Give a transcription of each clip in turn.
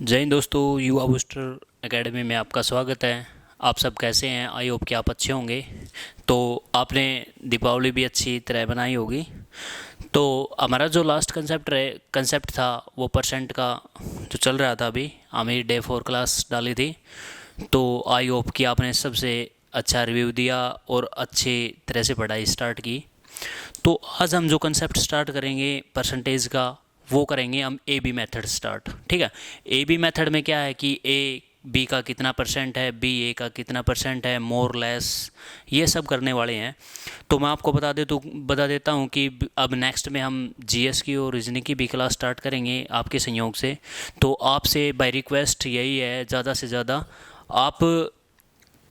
जय हिंद दोस्तों, युवा बूस्टर एकेडमी में आपका स्वागत है। आप सब कैसे हैं? आई होप कि आप अच्छे होंगे। तो आपने दीपावली भी अच्छी तरह बनाई होगी। तो हमारा जो लास्ट कंसेप्ट था वो परसेंट का जो चल रहा था, अभी हमें डे 4 क्लास डाली थी। तो आई होप कि आपने सबसे अच्छा रिव्यू दिया और अच्छी तरह से पढ़ाई स्टार्ट की। तो आज हम जो कंसेप्ट स्टार्ट करेंगे परसेंटेज का, वो करेंगे हम ए बी मेथड स्टार्ट। ठीक है। ए बी मेथड में क्या है कि ए बी का कितना परसेंट है, बी ए का कितना परसेंट है, मोर लेस, ये सब करने वाले हैं। तो मैं आपको बता देता हूँ कि अब नेक्स्ट में हम जीएस की और रीजनिंग की भी क्लास स्टार्ट करेंगे आपके संयोग से। तो आपसे बाय रिक्वेस्ट यही है, ज़्यादा से ज़्यादा आप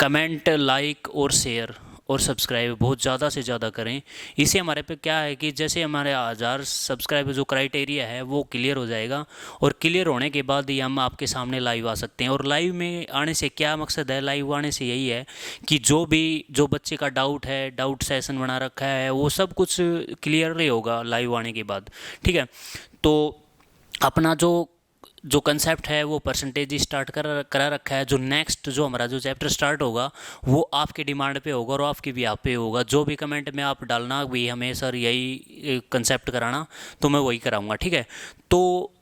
कमेंट, लाइक और शेयर और सब्सक्राइब बहुत ज़्यादा से ज़्यादा करें। इससे हमारे पे क्या है कि जैसे हमारे 1000 सब्सक्राइब जो क्राइटेरिया है वो क्लियर हो जाएगा, और क्लियर होने के बाद ही हम आपके सामने लाइव आ सकते हैं। और लाइव में आने से क्या मकसद है? लाइव आने से यही है कि जो बच्चे का डाउट है, डाउट सेशन बना रखा है, वो सब कुछ क्लियर ही होगा लाइव आने के बाद। ठीक है। तो अपना जो कंसेप्ट है वो परसेंटेज ही स्टार्ट करा रखा है। जो नेक्स्ट जो हमारा जो चैप्टर स्टार्ट होगा वो आपके डिमांड पे होगा और आपकी भी आप पे होगा। जो भी कमेंट में आप डालना भी हमें सर यही कंसेप्ट कराना, तो मैं वही कराऊंगा। ठीक है। तो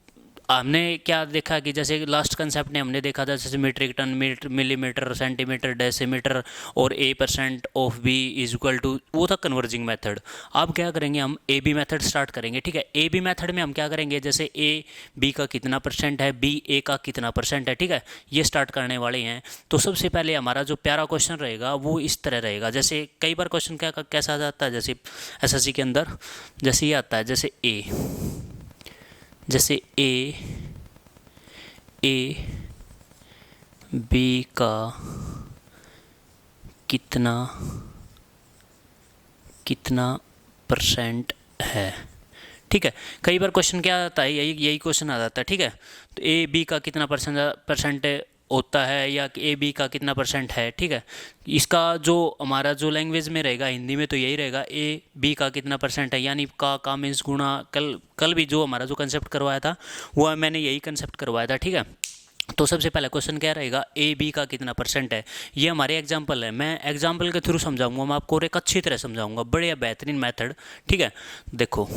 हमने क्या देखा कि जैसे लास्ट कंसेप्ट ने हमने देखा था, जैसे metric tonne, millimetre, centimetre, decimetre और A% of B is equal to, वो था कन्वर्जिंग मेथड। अब क्या करेंगे, हम ए बी मेथड स्टार्ट करेंगे। ठीक है। ए बी मेथड में हम क्या करेंगे, जैसे ए बी का कितना परसेंट है, बी ए का कितना परसेंट है, ठीक है, ये स्टार्ट करने वाले हैं। तो सबसे पहले हमारा जो प्यारा क्वेश्चन रहेगा वो इस तरह रहेगा। जैसे कई बार क्वेश्चन कैसा आ जाता है, जैसे एसएससी के अंदर जैसे ये आता है, जैसे ए बी का कितना परसेंट है। ठीक है। कई बार क्वेश्चन क्या आता है, यही क्वेश्चन आ जाता है। ठीक है। तो ए बी का कितना परसेंट होता है, या ए बी का कितना परसेंट है। ठीक है। इसका जो हमारा जो लैंग्वेज में रहेगा, हिंदी में तो यही रहेगा, ए बी का कितना परसेंट है, यानी का मीन्स गुणा। कल भी जो हमारा जो कंसेप्ट करवाया था वो मैंने यही कंसेप्ट करवाया था। ठीक है। तो सबसे पहला क्वेश्चन क्या रहेगा, ए बी का कितना परसेंट है। ये हमारे एग्जाम्पल है, मैं एग्जाम्पल के थ्रू समझाऊंगा मैं आपको, और एक अच्छी तरह समझाऊंगा, बढ़िया बेहतरीन मेथड। ठीक है। देखो,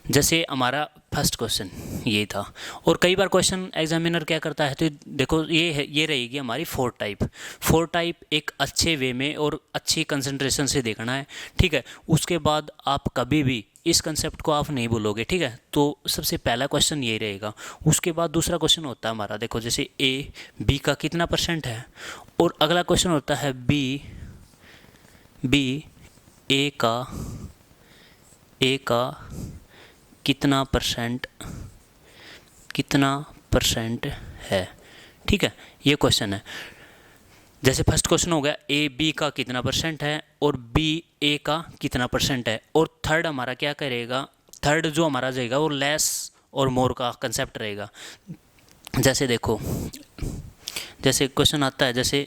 जैसे हमारा फर्स्ट क्वेश्चन ये था, और कई बार क्वेश्चन एग्जामिनर क्या करता है, तो देखो ये रहेगी हमारी फोर टाइप एक अच्छे वे में और अच्छी कंसंट्रेशन से देखना है। ठीक है। उसके बाद आप कभी भी इस कंसेप्ट को आप नहीं भूलोगे। ठीक है। तो सबसे पहला क्वेश्चन यही रहेगा। उसके बाद दूसरा क्वेश्चन होता है हमारा, देखो, जैसे ए बी का कितना परसेंट है, और अगला क्वेश्चन होता है बी ए का कितना परसेंट है। ठीक है। ये क्वेश्चन है। जैसे फर्स्ट क्वेश्चन हो गया, ए बी का कितना परसेंट है और बी ए का कितना परसेंट है। और थर्ड हमारा क्या करेगा, थर्ड जो हमारा जाएगा वो लेस और मोर का कंसेप्ट रहेगा। जैसे देखो, जैसे क्वेश्चन आता है, जैसे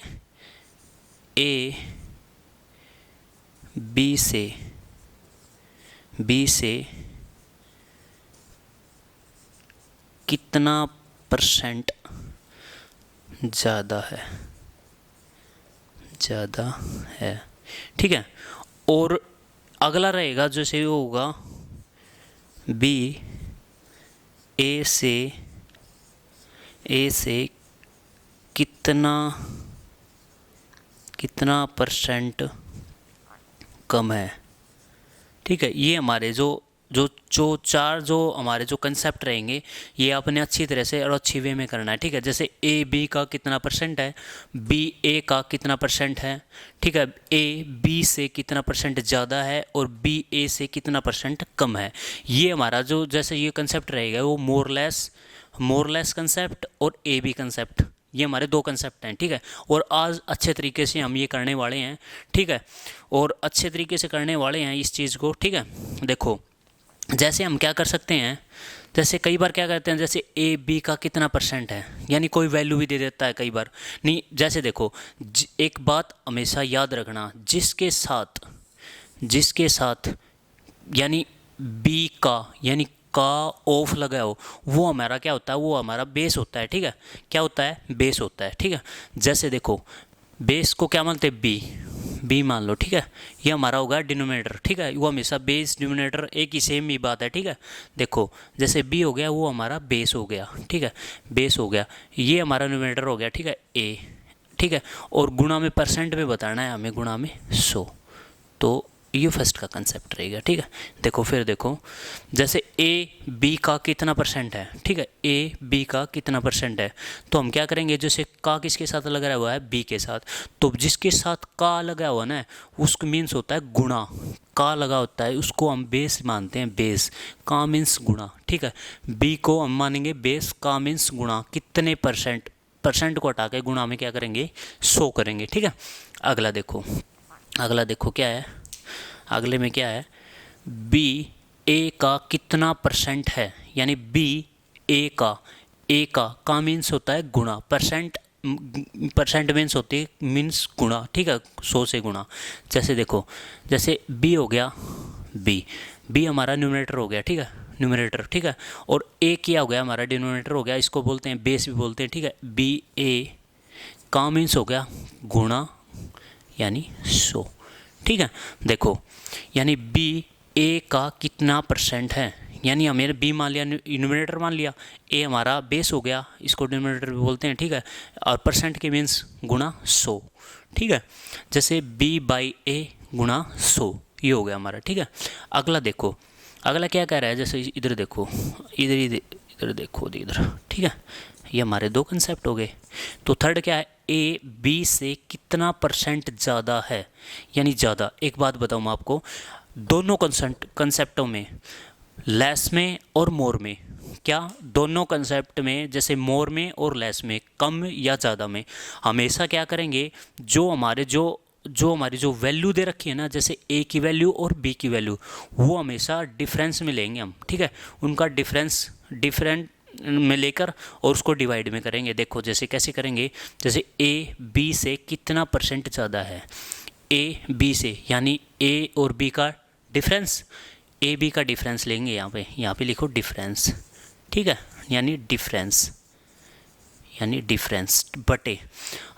ए बी से कितना परसेंट ज़्यादा है। ठीक है। और अगला रहेगा, जैसे वो होगा बी ए से कितना परसेंट कम है। ठीक है। ये हमारे जो चार जो हमारे जो कंसेप्ट रहेंगे, ये आपने अच्छी तरह से और अच्छी वे में करना है। ठीक है। जैसे ए बी का कितना परसेंट है, बी ए का कितना परसेंट है। ठीक है। ए बी से कितना परसेंट ज़्यादा है और बी ए से कितना परसेंट कम है। ये हमारा जो जैसे ये कंसेप्ट रहेगा वो मोरलेस कंसेप्ट और ए बी कंसेप्ट, ये हमारे दो कंसेप्ट हैं। ठीक है। और आज अच्छे तरीके से हम ये करने वाले हैं। ठीक है। और अच्छे तरीके से करने वाले हैं इस चीज़ को। ठीक है। देखो, जैसे हम क्या कर सकते हैं, जैसे कई बार क्या करते हैं, जैसे ए बी का कितना परसेंट है, यानी कोई वैल्यू भी दे देता है कई बार। नहीं, जैसे देखो, एक बात हमेशा याद रखना, जिसके साथ यानी बी का, यानी का ऑफ लगा हो वो हमारा क्या होता है, वो हमारा बेस होता है। ठीक है, क्या होता है, बेस होता है। ठीक है, जैसे देखो बेस को क्या मानते हैं, बी, बी मान लो। ठीक है, ये हमारा होगा डिनोमिनेटर। ठीक है, वो हमेशा बेस डिनोमिनेटर एक ही सेम ही बात है। ठीक है, देखो जैसे बी हो गया वो हमारा बेस हो गया। ठीक है, बेस हो गया, ये हमारा डिनोमिनेटर हो गया। ठीक है, ए। ठीक है, और गुणा में परसेंट में बताना है हमें, गुणा में 100। तो ये फर्स्ट का कंसेप्ट रहेगा। ठीक है, देखो फिर देखो जैसे ए बी का कितना परसेंट है। ठीक है, ए बी का कितना परसेंट है, तो हम क्या करेंगे, जैसे का किसके साथ लगा हुआ है, बी के साथ, तो जिसके साथ का लगा हुआ ना उसको मीन्स होता है गुणा, का लगा होता है उसको हम बेस मानते हैं, बेस, का मीन्स गुणा। ठीक है, बी को हम मानेंगे बेस, का मीन्स गुणा, कितने परसेंट, परसेंट को हटा के गुणा में क्या करेंगे, 100 करेंगे। ठीक है, अगला देखो, अगला देखो क्या है, अगले में क्या है, बी ए का कितना परसेंट है, यानी बी ए का मीन्स होता है गुणा, परसेंट, परसेंट मीन्स होती है मीन्स गुणा। ठीक है, 100 से गुणा। जैसे देखो जैसे बी हो गया, बी हमारा न्यूमरेटर हो गया। ठीक है, न्यूमरेटर। ठीक है, और ए क्या हो गया, हमारा डिनोमिनेटर हो गया, इसको बोलते हैं बेस भी बोलते हैं। ठीक है, बी ए का मीन्स हो गया गुणा, यानी 100। ठीक है, देखो यानी बी ए का कितना परसेंट है, यानी हमें बी मान लिया, न्यूमरेटर मान लिया, ए हमारा बेस हो गया, इसको डिनोमिनेटर भी बोलते हैं। ठीक है, और परसेंट के मीन्स गुणा 100। ठीक है, जैसे बी बाई ए गुणा 100, ये हो गया हमारा। ठीक है, अगला देखो, अगला क्या कह रहा है, जैसे इधर देखो, इधर देखो इधर। ठीक है, ये हमारे दो कंसेप्ट हो गए। तो थर्ड क्या है, ए बी से कितना परसेंट ज़्यादा है, यानी ज़्यादा। एक बात बताऊँ मैं आपको, दोनों कंसेप्टों में, लेस में और मोर में, क्या दोनों कंसेप्ट में, जैसे मोर में और लेस में, कम या ज़्यादा में, हमेशा क्या करेंगे, जो हमारी जो वैल्यू दे रखी है ना, जैसे ए की वैल्यू और बी की वैल्यू, वो हमेशा डिफरेंस में लेंगे हम। ठीक है, उनका डिफरेंस डिफरेंट में लेकर और उसको डिवाइड में करेंगे। देखो जैसे कैसे करेंगे, जैसे ए बी से कितना परसेंट ज़्यादा है, ए बी से, यानी ए और बी का डिफरेंस, ए बी का डिफरेंस लेंगे, यहाँ पे लिखो डिफरेंस। ठीक है, यानी डिफरेंस, यानी डिफरेंस बटे,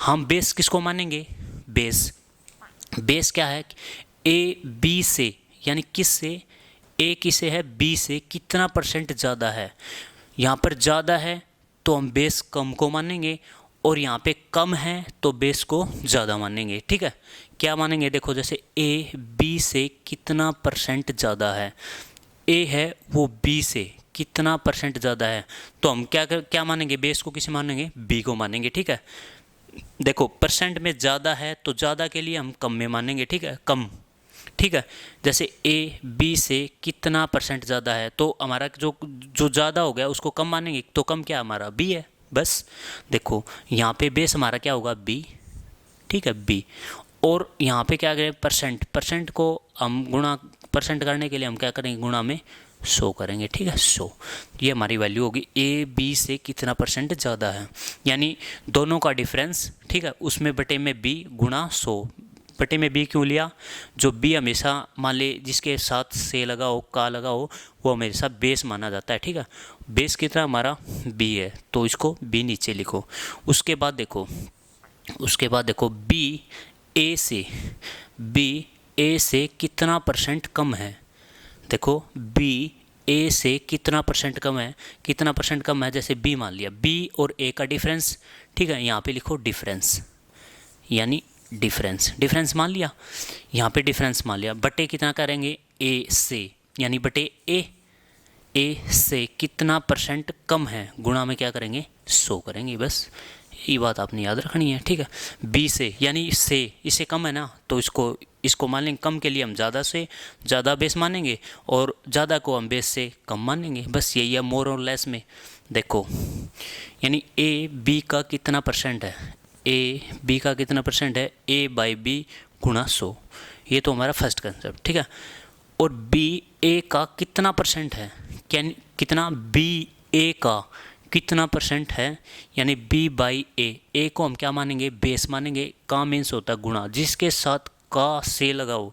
हम बेस किसको मानेंगे, बेस, बेस क्या है, ए बी से, यानी किस से, ए किसे है, बी से कितना परसेंट ज़्यादा है। यहाँ पर ज़्यादा है तो हम बेस कम को मानेंगे, और यहाँ पे कम है तो बेस को ज़्यादा मानेंगे। ठीक है, क्या मानेंगे, देखो जैसे ए बी से कितना परसेंट ज़्यादा है, ए है वो बी से कितना परसेंट ज़्यादा है, तो हम क्या मानेंगे, बेस को किसे मानेंगे, बी को मानेंगे। ठीक है, देखो परसेंट में ज़्यादा है तो ज़्यादा के लिए हम कम में मानेंगे। ठीक है, कम। ठीक है, जैसे ए बी से कितना परसेंट ज़्यादा है, तो हमारा जो जो ज़्यादा हो गया उसको कम मानेंगे, तो कम क्या हमारा बी है, बस। देखो यहाँ पे बेस हमारा क्या होगा, बी। ठीक है, बी, और यहाँ पे क्या करें, परसेंट, परसेंट को हम गुणा, परसेंट करने के लिए हम क्या करेंगे, गुणा में 100 करेंगे। ठीक है, 100, ये हमारी वैल्यू होगी, ए बी से कितना परसेंट ज़्यादा है, यानी दोनों का डिफरेंस। ठीक है, उसमें बटे में बी गुणा 100, बटे में बी क्यों लिया, जो बी हमेशा मान ले जिसके साथ से लगा हो, का लगा हो, वो हमेशा बेस माना जाता है। ठीक है, बेस कितना हमारा बी है, तो इसको बी नीचे लिखो। उसके बाद देखो, उसके बाद देखो बी ए से कितना परसेंट कम है, देखो बी ए से कितना परसेंट कम है, कितना परसेंट कम है, जैसे बी मान लिया, बी और ए का डिफरेंस। ठीक है, यहाँ पे लिखो डिफरेंस, यानी डिफरेंस, डिफरेंस मान लिया, यहाँ पे डिफरेंस मान लिया, बटे कितना करेंगे, ए से, यानी बटे ए से कितना परसेंट कम है, गुणा में क्या करेंगे, 100 करेंगे, बस ये बात आपने याद रखनी है। ठीक है, बी से, यानी से इससे कम है ना, तो इसको मान लेंगे, कम के लिए हम ज़्यादा से ज़्यादा बेस मानेंगे, और ज़्यादा को हम बेस से कम मानेंगे, बस यही है मोर और लेस में। देखो यानी ए बी का कितना परसेंट है, ए बी का कितना परसेंट है, ए बाई बी गुणा 100, ये तो हमारा फर्स्ट कंसेप्ट। ठीक है, और बी ए का कितना परसेंट है, कितना बी ए का कितना परसेंट है, यानी बी बाई ए को हम क्या मानेंगे, बेस मानेंगे, का मीन्स होता है गुणा, जिसके साथ का से लगाओ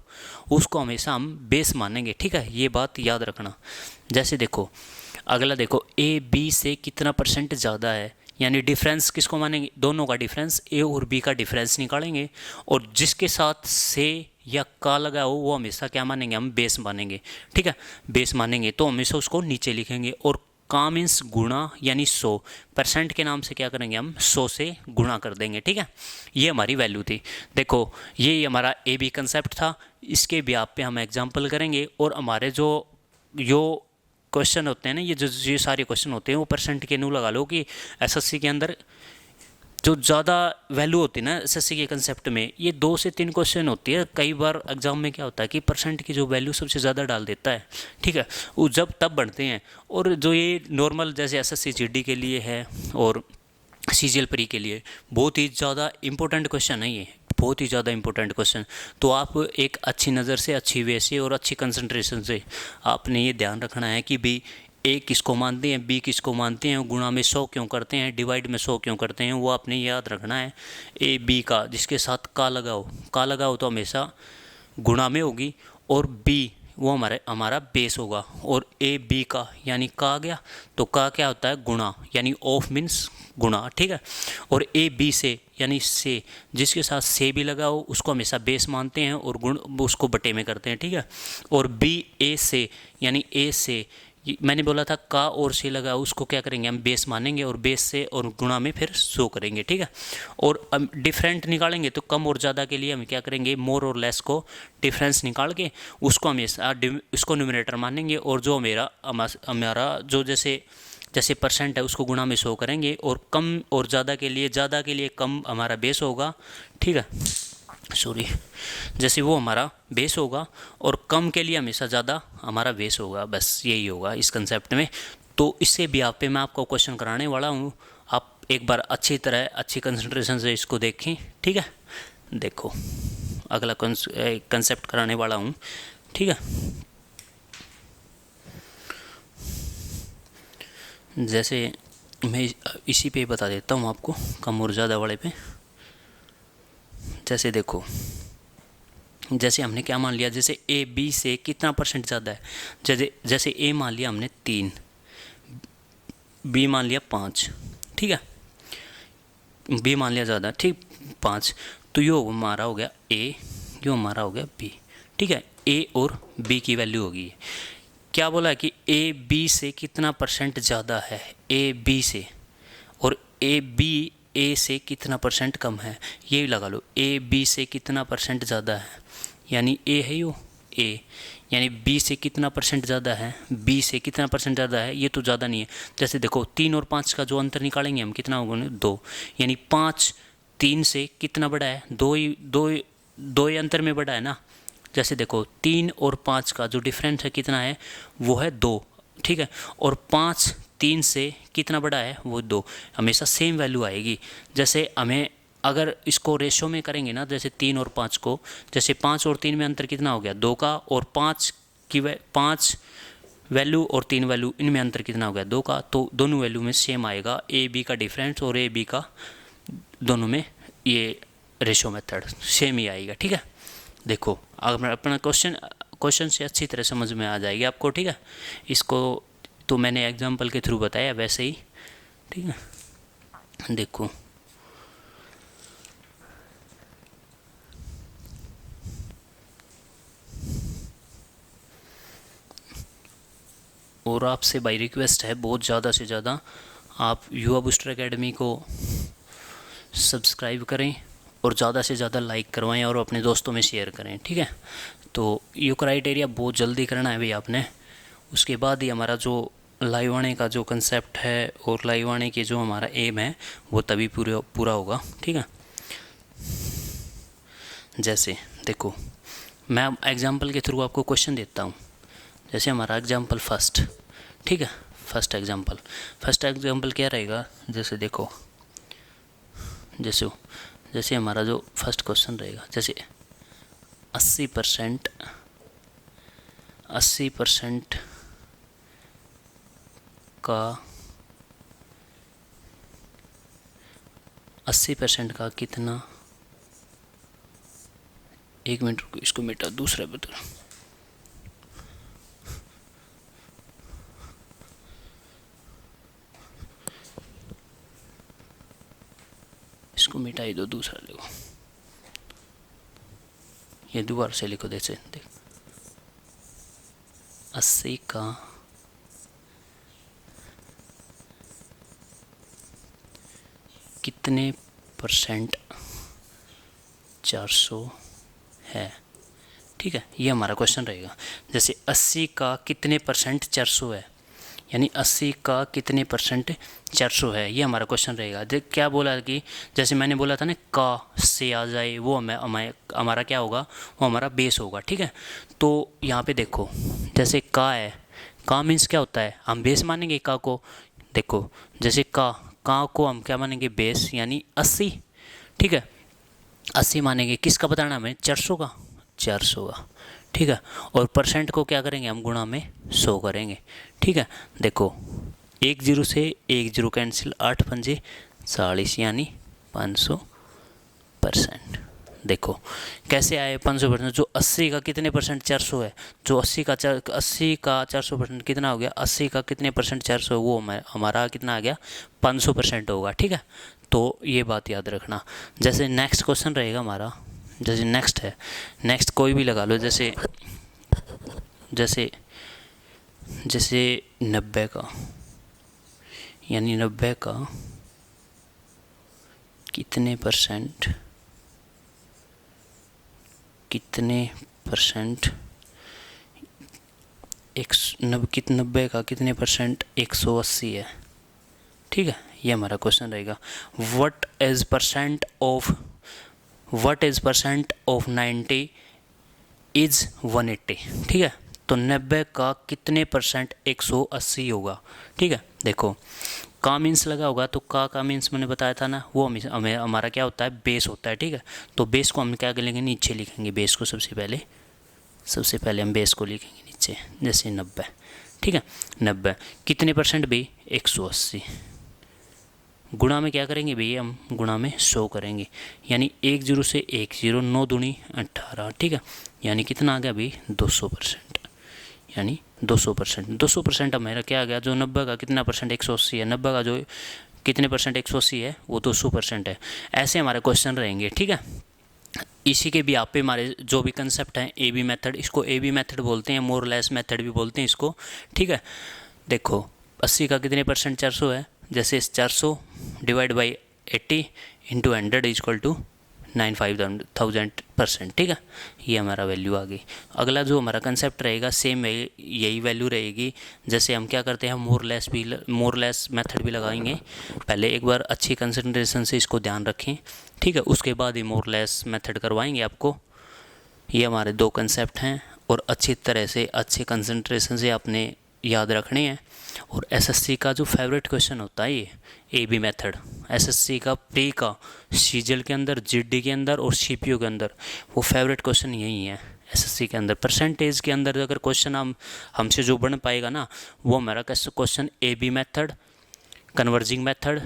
उसको हमेशा हम बेस मानेंगे, ठीक है, ये बात याद रखना। जैसे देखो अगला देखो, ए बी से कितना परसेंट ज़्यादा है, यानी डिफरेंस किसको मानेंगे, दोनों का डिफरेंस, ए और बी का डिफरेंस निकालेंगे और जिसके साथ से या का लगा हो वो हमेशा क्या मानेंगे, हम बेस मानेंगे, ठीक है। बेस मानेंगे तो हमेशा उसको नीचे लिखेंगे और का मीन्स गुणा, यानी 100% के नाम से क्या करेंगे, हम 100 से गुणा कर देंगे, ठीक है। ये हमारी वैल्यू थी। देखो ये हमारा ए बी कंसेप्ट था, इसके भी आप पे हम एग्जाम्पल करेंगे और हमारे जो क्वेश्चन होते हैं ना, ये सारे क्वेश्चन होते हैं वो परसेंट के न्यू लगा लो कि एसएससी के अंदर जो ज़्यादा वैल्यू होती है ना एसएससी के कंसेप्ट में, ये 2 से 3 क्वेश्चन होती है। कई बार एग्जाम में क्या होता है कि परसेंट की जो वैल्यू सबसे ज़्यादा डाल देता है, ठीक है, वो जब तब बढ़ते हैं। और जो ये नॉर्मल जैसे एसएससी जीडी के लिए है और सीजीएल प्री के लिए बहुत ही ज़्यादा इंपॉर्टेंट क्वेश्चन है, ये बहुत ही ज़्यादा इंपॉर्टेंट क्वेश्चन। तो आप एक अच्छी नज़र से, अच्छी वे से और अच्छी कंसंट्रेशन से आपने ये ध्यान रखना है कि भाई ए किसको मानते हैं, बी किसको मानते हैं, गुणा में 100 क्यों करते हैं, डिवाइड में 100 क्यों करते हैं, वो आपने याद रखना है। ए बी का जिसके साथ का लगाओ तो हमेशा गुणा में होगी और बी वो हमारा बेस होगा। और ए बी का यानी का आ गया तो का क्या होता है, गुणा, यानी ऑफ मीन्स गुणा, ठीक है। और ए बी से यानी से जिसके साथ से भी लगा हो उसको हमेशा बेस मानते हैं और गुण उसको बटे में करते हैं, ठीक है। और बी ए से यानी ए से मैंने बोला था का और से लगा उसको क्या करेंगे, हम बेस मानेंगे और बेस से और गुणा में फिर 100 करेंगे, ठीक है। और डिफरेंट निकालेंगे तो कम और ज़्यादा के लिए हम क्या करेंगे, मोर और लेस को डिफरेंस निकाल के उसको हमेशा उसको न्यूमरेटर मानेंगे और जो हमारा जो जैसे परसेंट है उसको गुणा में 100 करेंगे और कम और ज़्यादा के लिए कम हमारा बेस होगा, ठीक है, सॉरी, जैसे वो हमारा बेस होगा और कम के लिए हमेशा ज़्यादा हमारा बेस होगा, बस यही होगा इस कंसेप्ट में। तो इससे भी आप पे मैं आपको क्वेश्चन कराने वाला हूँ, आप एक बार अच्छी तरह अच्छी कंसंट्रेशन से इसको देखें, ठीक है। देखो अगला कंसेप्ट कराने वाला हूँ, ठीक है। जैसे मैं इसी पे बता देता हूँ आपको कम और ज़्यादा वाले पे। जैसे देखो, जैसे हमने क्या मान लिया, जैसे ए बी से कितना परसेंट ज़्यादा है, जैसे ए मान लिया हमने 3, बी मान लिया 5, ठीक है, बी मान लिया ज़्यादा, ठीक 5, तो यो हमारा हो गया ए, यो हमारा हो गया बी, ठीक है। ए और बी की वैल्यू होगी, क्या बोला है कि ए बी से कितना परसेंट ज़्यादा है, ए बी से, और ए बी ए से कितना परसेंट कम है, ये लगा लो, ए बी से कितना परसेंट ज़्यादा है, यानी ए है यो ए, यानी बी से कितना परसेंट ज़्यादा है, बी से कितना परसेंट ज़्यादा है, ये तो ज़्यादा नहीं है। जैसे देखो 3 और 5 का जो अंतर निकालेंगे हम कितना होगा, 2, यानी 5 3 से कितना बड़ा है, दो ही अंतर में बड़ा है ना। जैसे देखो 3 और 5 का जो डिफरेंस है कितना है, वो है 2, ठीक है, और 5 3 से कितना बड़ा है, वो 2, हमेशा सेम वैल्यू आएगी। जैसे हमें अगर इसको रेशो में करेंगे ना, जैसे 3 और 5 को, जैसे 5 और 3 में अंतर कितना हो गया, 2 का, और 5 वैल्यू और 3 वैल्यू इनमें अंतर कितना हो गया, 2 का, तो दोनों वैल्यू में सेम आएगा ए बी का डिफरेंस, और ए बी का दोनों में ये रेशो मेथड सेम ही आएगा, ठीक है। देखो अगर अपना क्वेश्चन से अच्छी तरह समझ में आ जाएगी आपको, ठीक है। इसको तो मैंने एग्जाम्पल के थ्रू बताया वैसे ही, ठीक है। देखो और आपसे बाई रिक्वेस्ट है बहुत ज़्यादा से ज़्यादा आप युवा बूस्टर एकेडमी को सब्सक्राइब करें और ज़्यादा से ज़्यादा लाइक करवाएं और अपने दोस्तों में शेयर करें, ठीक है। तो ये क्राइटेरिया बहुत जल्दी करना है भाई आपने, उसके बाद ही हमारा जो लाइव आने का जो कंसेप्ट है और लाइव आने के जो हमारा एम है वो तभी पूरा होगा, ठीक है। जैसे देखो मैं एग्जाम्पल के थ्रू आपको क्वेश्चन देता हूँ, जैसे हमारा एग्जाम्पल फर्स्ट, ठीक है, फर्स्ट एग्जाम्पल क्या रहेगा, जैसे देखो जैसे हमारा जो फर्स्ट क्वेश्चन रहेगा, जैसे 80% का कितना एक मिनट रुको, इसको मिटा, दूसरा बता। इसको मिटाई दो, दूसरा लिखो, ये दोबारा से लिखो। जैसे देख 80 का कितने परसेंट 400 है, ठीक है, ये हमारा क्वेश्चन रहेगा। जैसे 80 का कितने परसेंट 400 है, यानी 80 का कितने परसेंट 400 है, ये हमारा क्वेश्चन रहेगा। क्या बोला कि जैसे मैंने बोला था ना, का से आ जाए, वो हमारा क्या होगा, वो हमारा बेस होगा, ठीक है। तो यहाँ पे देखो, जैसे का है, का मीन्स क्या होता है, हम बेस मानेंगे का को। देखो जैसे का को हम क्या मानेंगे, बेस, यानी 80, ठीक है, 80 मानेंगे। किसका बताना हमें, 400 का, 400 का, ठीक है। और परसेंट को क्या करेंगे हम, गुणा में 100 करेंगे, ठीक है। देखो 1 0 से 1 0 कैंसिल, 8 पंजे 40, यानी 500%। देखो कैसे आए 500%, जो 80 का कितने परसेंट 400 है, जो 80 का 400% कितना हो गया, 80 का कितने परसेंट 400 है, वो हमारा कितना आ गया, 500% होगा, ठीक है। तो ये बात याद रखना। जैसे नेक्स्ट क्वेश्चन रहेगा हमारा, जैसे नेक्स्ट है, नेक्स्ट कोई भी लगा लो, जैसे 90 का, यानी 90 का कितने परसेंट 90 का कितने परसेंट 180 है, ठीक है। ये हमारा क्वेश्चन रहेगा। What is percent of 90 is 180, ठीक है। तो 90 का कितने परसेंट 180 होगा, ठीक है। देखो का मीन्स लगा होगा, तो का मीन्स मैंने बताया था ना, वो हमें हमारा क्या होता है, बेस होता है, ठीक है। तो बेस को हम क्या करेंगे, नीचे लिखेंगे बेस को। सबसे पहले हम बेस को लिखेंगे नीचे, जैसे 90, ठीक है। 90 कितने परसेंट भी, 180, गुणा में क्या करेंगे भैया, हम गुणा में 100 करेंगे, यानी 1 0 से 1 0, 9 दूनी 18, ठीक है। यानी कितना आ गया भाई, 200%, यानी 200% हमारा क्या आ गया, जो 90 का कितना परसेंट 180 है, 90 का जो कितने परसेंट 180 है, वो 200% है। ऐसे हमारे क्वेश्चन रहेंगे, ठीक है। इसी के भी आप पे हमारे जो भी कंसेप्ट हैं, ए बी मेथड, इसको ए बी मेथड बोलते हैं, मोर लेस मेथड भी बोलते हैं इसको, ठीक है। देखो 80 का कितने परसेंट 400 है, जैसे 400 divide by 80 into 100 is equal to 95,000%, ठीक है। ये हमारा वैल्यू आ गई। अगला जो हमारा कंसेप्ट रहेगा, सेम यही वैल्यू रहेगी। जैसे हम क्या करते हैं, मोर लेस मेथड भी लगाएंगे। पहले एक बार अच्छी कंसंट्रेशन से इसको ध्यान रखें, ठीक है, उसके बाद ही मोर लेस मेथड करवाएंगे आपको। ये हमारे दो कंसेप्ट हैं और अच्छी तरह से अच्छे कंसंट्रेशन से आपने याद रखने हैं। और एसएससी का जो फेवरेट क्वेश्चन होता है ये ए बी मेथड, एसएससी का प्री का सीजीएल के अंदर, जीडी के अंदर और सीपीयू के अंदर, वो फेवरेट क्वेश्चन यही है एसएससी के अंदर। परसेंटेज के अंदर अगर क्वेश्चन हमसे जो बन पाएगा ना, वो हमारा question A B method, converging method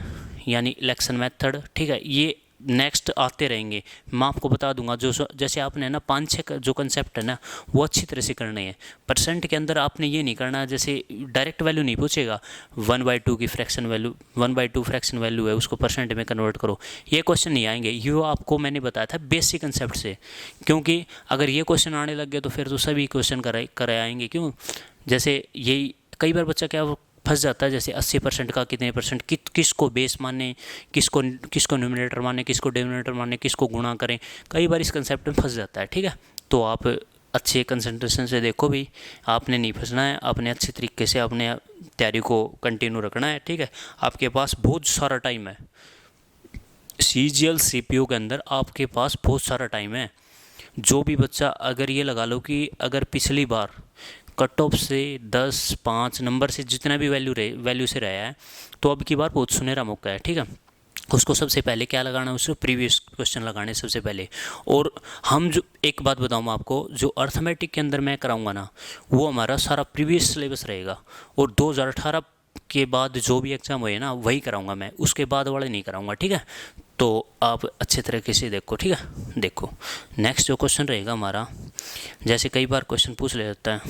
यानी इलेक्शन मेथड, ठीक है। ये नेक्स्ट आते रहेंगे। मैं आपको बता दूंगा, जो जैसे आपने ना 5-6 जो कंसेप्ट है ना, वो अच्छी तरह से करने हैं। परसेंट के अंदर आपने ये नहीं करना, जैसे डायरेक्ट वैल्यू नहीं पूछेगा, 1/2 की फ्रैक्शन वैल्यू, 1/2 फ्रैक्शन वैल्यू है, उसको परसेंट में कन्वर्ट करो, ये क्वेश्चन नहीं आएंगे। ये आपको मैंने बताया था बेसिक कंसेप्ट से, क्योंकि अगर ये क्वेश्चन आने लग गए तो फिर तो सभी क्वेश्चन कराए आएंगे। क्यों, जैसे यही कई बार बच्चा क्या फंस जाता है, जैसे 80% का कितने परसेंट, किसको बेस माने, किसको न्यूमरेटर माने, किसको डिनोमिनेटर माने, किसको गुणा करें, कई बार इस कंसेप्ट में फंस जाता है, ठीक है। तो आप अच्छे कंसंट्रेशन से देखो भी, आपने नहीं फंसना है, आपने अच्छे तरीके से अपने तैयारी को कंटिन्यू रखना है, ठीक है। आपके पास बहुत सारा टाइम है, सीजीएल सीपीयू के अंदर आपके पास बहुत सारा टाइम है। जो भी बच्चा, अगर ये लगा लो कि अगर पिछली बार कट ऑफ से 10-5 नंबर से जितना भी वैल्यू से रहा है, तो अब की बार बहुत सुनहरा मौका है, ठीक है। उसको सबसे पहले क्या लगाना है, उसको प्रीवियस क्वेश्चन लगाने सबसे पहले। और हम जो एक बात बताऊँ आपको, जो अर्थमेटिक के अंदर मैं कराऊंगा ना, वो हमारा सारा प्रीवियस सिलेबस रहेगा। और 2018 के बाद जो भी एग्ज़ाम हुए ना, वही कराऊंगा मैं, उसके बाद वाले नहीं कराऊंगा, ठीक है। तो आप अच्छे तरीके से देखो, ठीक है। देखो नेक्स्ट जो क्वेश्चन रहेगा हमारा, जैसे कई बार क्वेश्चन पूछ ले जाता है,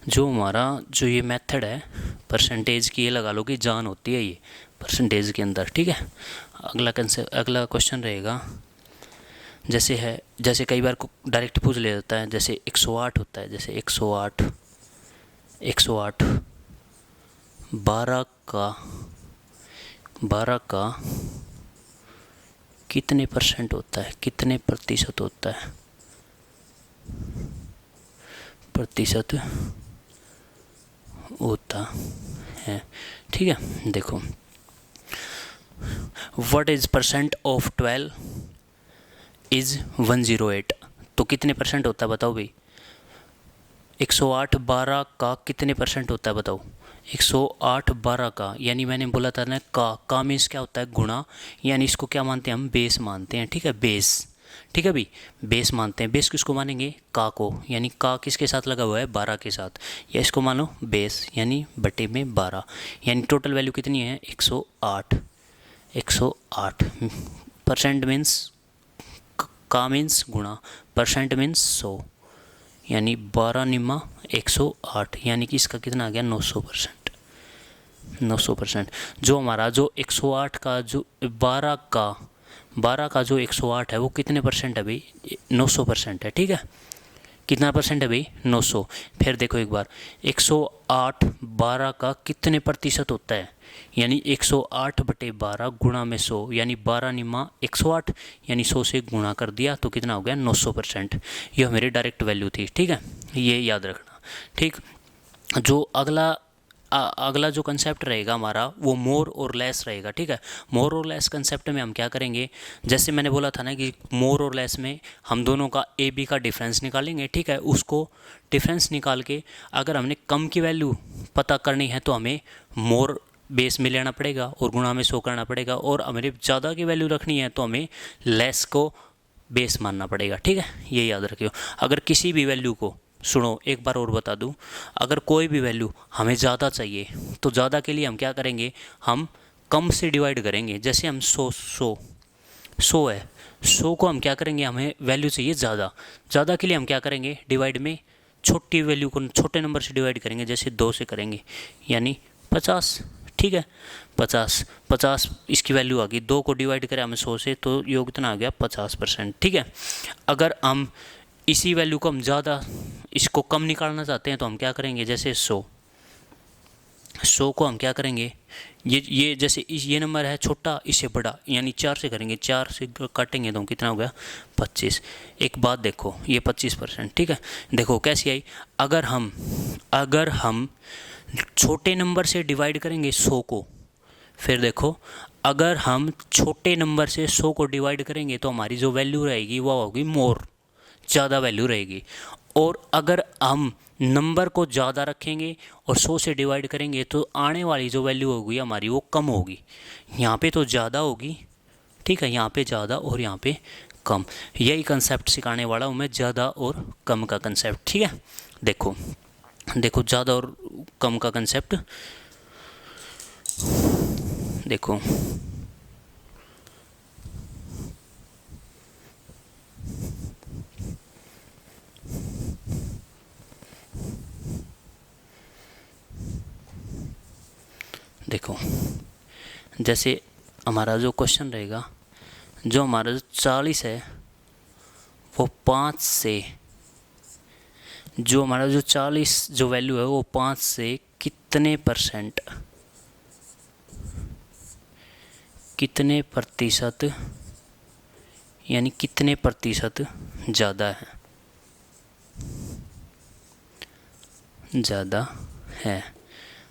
जो हमारा जो ये मेथड है परसेंटेज की, ये लगा लो कि जान होती है ये परसेंटेज के अंदर, ठीक है। अगला क्वेश्चन रहेगा, जैसे कई बार डायरेक्ट पूछ ले जाता है, जैसे 108 होता है, जैसे 108 12 का कितने परसेंट होता है, कितने प्रतिशत होता है, प्रतिशत होता है, ठीक है। देखो what is percent of 12 is 108, तो कितने परसेंट होता है बताओ भाई। 108 12 का कितने परसेंट होता है बताओ। 108 12 का, यानी मैंने बोला था ना का मीन्स क्या होता है, गुणा, यानी इसको क्या मानते हैं हम, बेस मानते हैं, ठीक है, बेस, ठीक है भाई, बेस मानते हैं। बेस किसको मानेंगे, का को, यानी का किसके साथ लगा हुआ है, 12 के साथ, या इसको मान लो बेस यानी बटे में 12, यानी टोटल वैल्यू कितनी है 108। 108 परसेंट मीन्स का मीन्स गुणा, परसेंट मीन्स 100, यानी 12 निम्मा 108, यानी कि इसका कितना आ गया 900%। 900%। जो हमारा जो 108 का जो 12 का जो 108 है वो कितने परसेंट है भाई, 900% है, ठीक है। कितना परसेंट है भाई, 900। फिर देखो एक बार, 108 12 का कितने प्रतिशत होता है, यानी 108 बटे 12 गुणा में 100, यानी 12 निम्मा 108, यानी 100 से गुणा कर दिया तो कितना हो गया 900%। यह मेरी डायरेक्ट वैल्यू थी, ठीक है, ये याद रखना, ठीक। जो अगला जो कंसेप्ट रहेगा हमारा वो मोर और लेस रहेगा, ठीक है। मोर और लेस कंसेप्ट में हम क्या करेंगे, जैसे मैंने बोला था ना कि मोर और लेस में हम दोनों का ए बी का डिफरेंस निकालेंगे, ठीक है। उसको डिफरेंस निकाल के अगर हमने कम की वैल्यू पता करनी है तो हमें मोर बेस में लेना पड़ेगा और गुणा में 100 करना पड़ेगा, और हमें ज़्यादा की वैल्यू रखनी है तो हमें लेस को बेस मानना पड़ेगा, ठीक है, ये याद रखियो। अगर किसी भी वैल्यू को, सुनो एक बार और बता दूं, अगर कोई भी वैल्यू हमें ज़्यादा चाहिए तो ज़्यादा के लिए हम क्या करेंगे, हम कम से डिवाइड करेंगे। जैसे हम 100 है, 100 को हम क्या करेंगे, हमें वैल्यू चाहिए ज़्यादा के लिए हम क्या करेंगे, डिवाइड में छोटी वैल्यू को छोटे नंबर से डिवाइड करेंगे, जैसे 2 से करेंगे, यानी 50, ठीक है। 50 इसकी वैल्यू आ गई, 2 को डिवाइड करें हमें 100 से तो योग कितना आ गया 50%, ठीक है। अगर हम इसी वैल्यू को हम ज़्यादा इसको कम निकालना चाहते हैं तो हम क्या करेंगे, जैसे 100 को हम क्या करेंगे, ये जैसे ये नंबर है छोटा, इससे बड़ा, यानी 4 से करेंगे, 4 से काटेंगे तो कितना हो गया 25। एक बात देखो, ये 25%, ठीक है। देखो कैसी आई, अगर हम छोटे नंबर से डिवाइड करेंगे 100 को, फिर देखो अगर हम छोटे नंबर से 100 को डिवाइड करेंगे तो हमारी जो वैल्यू रहेगी वो होगी मोर, ज़्यादा वैल्यू रहेगी। और अगर हम नंबर को ज़्यादा रखेंगे और 100 से डिवाइड करेंगे तो आने वाली जो वैल्यू होगी हमारी वो कम होगी। यहाँ पे तो ज़्यादा होगी, ठीक है, यहाँ पे ज़्यादा और यहाँ पे कम। यही कंसेप्ट सिखाने वाला हूँ मैं, ज़्यादा और कम का कंसेप्ट, ठीक है। देखो ज़्यादा और कम का कंसेप्ट देखो। देखो जैसे हमारा जो क्वेश्चन रहेगा, जो हमारा 40 है वो 5 से, जो हमारा जो 40 जो वैल्यू है वो 5 से कितने परसेंट, कितने प्रतिशत, यानी कितने प्रतिशत ज़्यादा है, ज़्यादा है,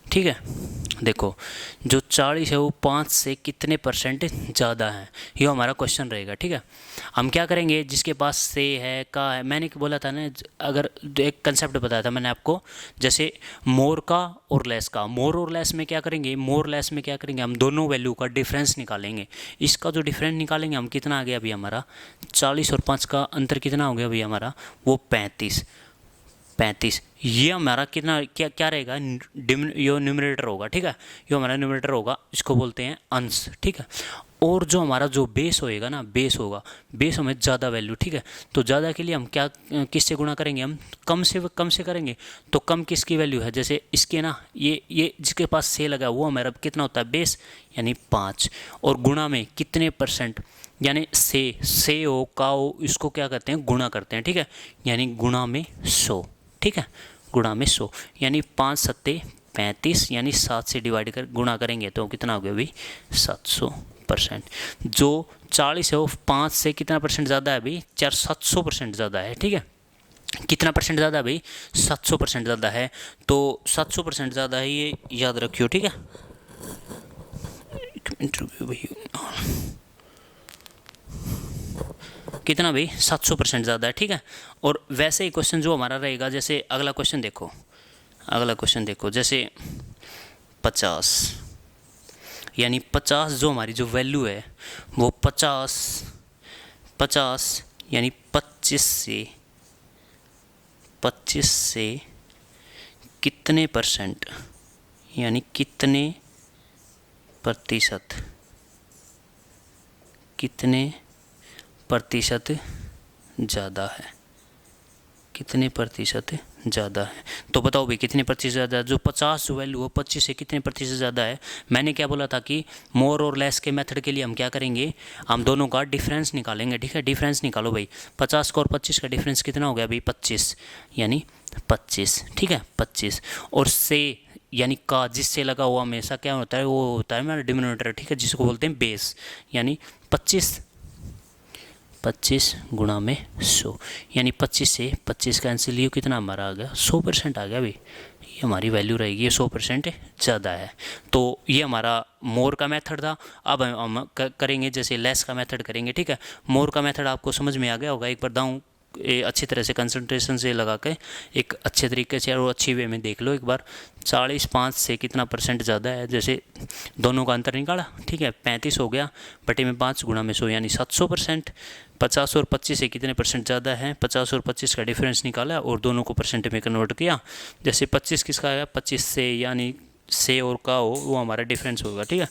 ठीक है। देखो जो 40 है वो 5 से कितने परसेंट ज़्यादा है, ये हमारा क्वेश्चन रहेगा, ठीक है। हम क्या करेंगे, जिसके पास से है का है, मैंने बोला था ना, अगर एक कंसेप्ट बताया था मैंने आपको, जैसे मोर का और लेस का, मोर और लेस में क्या करेंगे, मोर लेस में क्या करेंगे, हम दोनों वैल्यू का डिफरेंस निकालेंगे। इसका जो डिफरेंस निकालेंगे हम, कितना आ गया अभी हमारा 40 और 5 का अंतर कितना हो गया अभी हमारा, वो 35। 35, ये हमारा कितना क्या क्या रहेगा, यो न्यूमरेटर होगा, ठीक है, ये हमारा न्यूमरेटर होगा, इसको बोलते हैं अंश, ठीक है। और जो हमारा जो बेस होएगा ना, बेस होगा, बेस हमें ज़्यादा वैल्यू, ठीक है। तो ज़्यादा के लिए हम क्या किससे गुणा करेंगे, हम कम से करेंगे। तो कम किसकी वैल्यू है, जैसे इसके ना ये जिसके पास से लगा वो हमारा कितना होता है, बेस, यानी 5, और गुणा में कितने परसेंट, यानी से हो का हो, इसको क्या करते हैं, गुणा करते हैं, ठीक है, यानी गुणा में 100, ठीक है, गुणा में 100, यानी 5 सत्ते 35, यानी 7 से डिवाइड कर गुणा करेंगे तो कितना हो गया भाई, 700%। जो 40 है वो 5 से कितना परसेंट ज़्यादा है भाई, 700% ज़्यादा है, ठीक है। कितना परसेंट ज़्यादा है भाई, 700% ज़्यादा है। तो 700% ज़्यादा है, ये याद रखियो, ठीक है। एक मिनट रुकियो भाई, कितना भाई, 700% ज़्यादा है, ठीक है। और वैसे ही क्वेश्चन जो हमारा रहेगा, जैसे अगला क्वेश्चन देखो, अगला क्वेश्चन देखो, जैसे 50, यानी 50 जो हमारी जो वैल्यू है वो 50 यानी 25 से कितने परसेंट, यानी कितने प्रतिशत, कितने प्रतिशत ज़्यादा है, कितने प्रतिशत ज़्यादा है। तो बताओ भाई कितने प्रतिशत ज़्यादा है, जो 50 वैल्यू है 25 से कितने प्रतिशत ज़्यादा है। मैंने क्या बोला था कि मोर और लेस के मेथड के लिए हम क्या करेंगे, हम दोनों का डिफरेंस निकालेंगे, ठीक है। डिफरेंस निकालो भाई, 50 का और 25 का डिफरेंस कितना हो गया भाई, 25, यानी 25, ठीक है, 25। और से यानी का जिससे लगा हुआ हमेशा क्या होता है, वो होता है हमारा डिनोमिनेटर, ठीक है, जिसको बोलते हैं बेस, यानी 25 गुणा में 100, यानी 25 से 25 कैंसिल लियो, कितना हमारा आ गया, 100% आ गया भाई। ये हमारी वैल्यू रहेगी, ये 100% ज़्यादा है। तो ये हमारा मोर का मेथड था। अब हम करेंगे जैसे लेस का मेथड करेंगे, ठीक है। मोर का मेथड आपको समझ में आ गया होगा, एक बार दाऊँ अच्छी तरह से कंसंट्रेशन से लगा के एक अच्छे तरीके से और अच्छी वे में देख लो एक बार। 40 5 से कितना परसेंट ज़्यादा है, जैसे दोनों का अंतर निकाला, ठीक है, 35 हो गया बटे में 5 गुणा में 100, यानी 700%। 50 और 25 से कितने परसेंट ज़्यादा है, 50 और 25 का डिफरेंस निकाला और दोनों को परसेंट में कन्वर्ट किया। जैसे 25 किसका आया, 25 से, यानी से और का हो वो हमारा डिफरेंस होगा, ठीक है,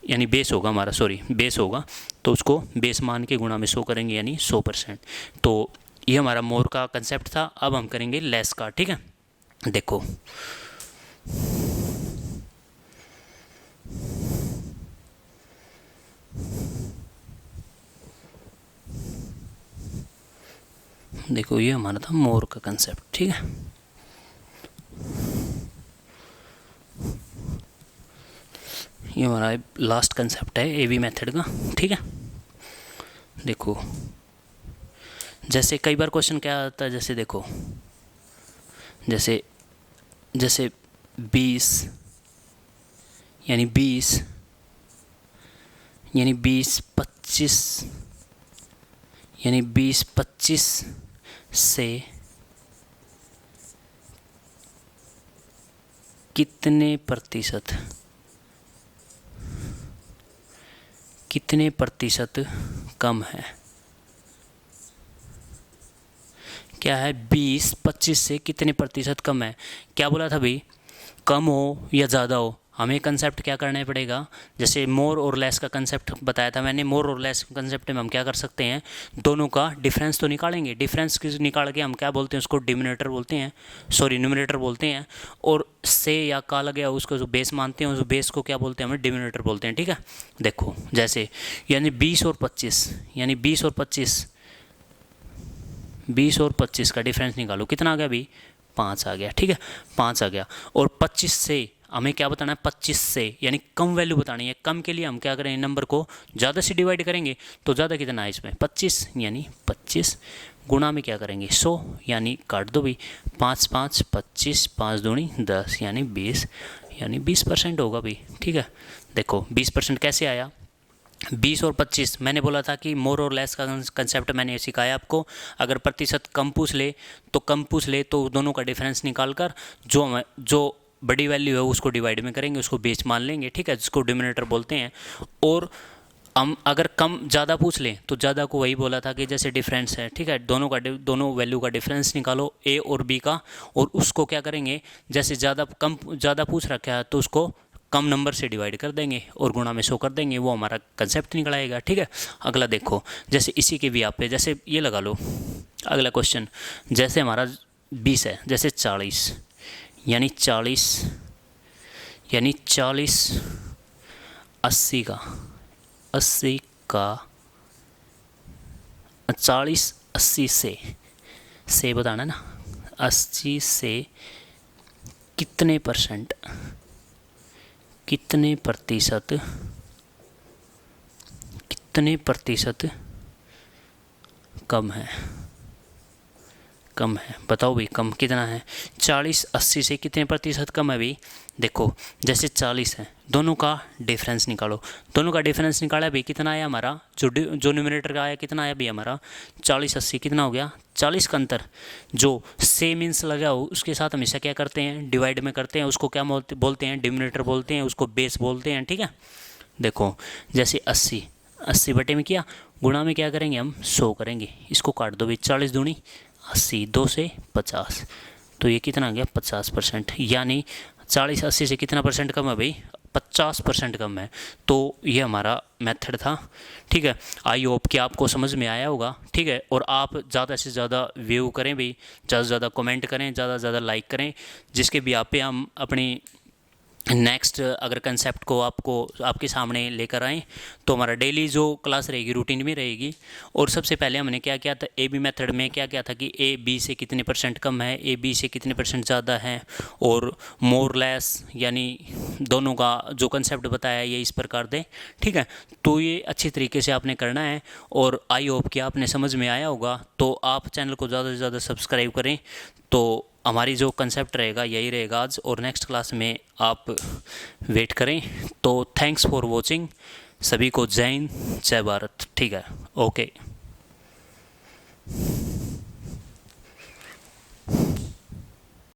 यानी बेस होगा हमारा, सॉरी बेस होगा, तो उसको बेस मान के गुणा में 100 करेंगे, यानी 100%। तो ये हमारा मोर का कंसेप्ट था। अब हम करेंगे लेस का, ठीक है। देखो देखो ये हमारा था मोर का कंसेप्ट, ठीक है। ये हमारा लास्ट कंसेप्ट है एवी मेथड का, ठीक है। देखो जैसे कई बार क्वेश्चन क्या आता है, जैसे देखो जैसे 20 यानी 20 25 यानी 20-25 से कितने प्रतिशत कम है। क्या है, 20-25 से कितने प्रतिशत कम है। क्या बोला था भाई, कम हो या ज़्यादा हो, हमें कंसेप्ट क्या करना पड़ेगा। जैसे मोर और लेस का कंसेप्ट बताया था मैंने, मोर और लेस कंसेप्ट में हम क्या कर सकते हैं, दोनों का डिफरेंस तो निकालेंगे। डिफरेंस निकाल के हम क्या बोलते हैं, उसको डिनोमिनेटर बोलते हैं, सॉरी न्यूमरेटर बोलते हैं। और से या का लगे उसको जो बेस मानते हैं, उस बेस को क्या बोलते हैं, हमें डिनोमिनेटर बोलते हैं, ठीक है। देखो जैसे यानी 20 और 25, यानी 20 और 25 का डिफरेंस निकालो, कितना आ गया भाई, 5 आ गया, ठीक है, 5 आ गया। और 25 से हमें क्या बताना है, 25 से यानी कम वैल्यू बतानी है। कम के लिए हम क्या करेंगे, नंबर को ज़्यादा से डिवाइड करेंगे। तो ज़्यादा कितना है इसमें, 25, यानी 25 गुणा में क्या करेंगे, 100, यानी काट दो भाई, 5 5 25, 5 दूनी 10, यानी 20, यानी 20% होगा भाई, ठीक है। देखो 20% कैसे आया, 20 और 25, मैंने बोला था कि मोर और लेस का कंसेप्ट मैंने सिखाया आपको। अगर प्रतिशत कम पूछ ले तो दोनों का डिफरेंस निकाल कर जो बड़ी वैल्यू है उसको डिवाइड में करेंगे, उसको बेस मान लेंगे, ठीक है, जिसको डिनोमिनेटर बोलते हैं। और हम अगर कम ज़्यादा पूछ लें तो ज़्यादा को वही बोला था कि जैसे डिफरेंस है, ठीक है, दोनों वैल्यू का डिफरेंस निकालो ए और बी का, और उसको क्या करेंगे, जैसे ज़्यादा पूछ रखा है तो उसको कम नंबर से डिवाइड कर देंगे और गुणा में 100 कर देंगे, वो हमारा कंसेप्ट निकल आएगा। ठीक है, अगला देखो, जैसे इसी के भी आप पे जैसे ये लगा लो, अगला क्वेश्चन, जैसे हमारा 20 है, जैसे 40 यानी 40 80 का 40 80 से बताना ना, 80 से कितने प्रतिशत कम है बताओ भाई, कम कितना है? 40 80 से कितने प्रतिशत कम है भाई? देखो, जैसे 40 है, दोनों का डिफरेंस निकालो, दोनों का डिफरेंस निकाला भाई, कितना आया हमारा, जो न्यूमरेटर का आया कितना आया भाई हमारा, 40 80 कितना हो गया, 40 का अंतर, जो सेम मीन्स लगा हो उसके साथ हमेशा क्या करते हैं, डिवाइड में करते हैं, उसको क्या बोलते हैं, डिनोमिनेटर बोलते हैं, उसको बेस बोलते हैं। ठीक है, देखो जैसे 80 बटे में किया, गुणा में क्या करेंगे हम, 100 करेंगे, इसको काट दो भाई, 40 दूनी 80, 2 से 50, तो ये कितना आ गया, 50%, यानी 40 80 से कितना परसेंट कम है भाई, 50% कम है। तो ये हमारा मेथड था। ठीक है, आई होप कि आपको समझ में आया होगा। ठीक है, और आप ज़्यादा से ज़्यादा व्यू करें भाई, ज़्यादा से ज़्यादा कमेंट करें, ज़्यादा से ज़्यादा लाइक करें, जिसके भी आप पे हम अपनी नेक्स्ट अगर कंसेप्ट को आपके सामने लेकर आएँ, तो हमारा डेली जो क्लास रहेगी रूटीन में रहेगी। और सबसे पहले हमने क्या किया था, ए बी मेथड में क्या किया था कि ए बी से कितने परसेंट कम है, ए बी से कितने परसेंट ज़्यादा है, और मोर लेस यानी दोनों का जो कंसेप्ट बताया ये इस प्रकार दे। ठीक है, तो ये अच्छी तरीके से आपने करना है, और आई होप कि आपने समझ में आया होगा। तो आप चैनल को ज़्यादा से ज़्यादा सब्सक्राइब करें, तो हमारी जो कंसेप्ट रहेगा यही रहेगा आज, और नेक्स्ट क्लास में आप वेट करें। तो थैंक्स फॉर वॉचिंग, सभी को जय हिंद जय भारत। ठीक है, ओके।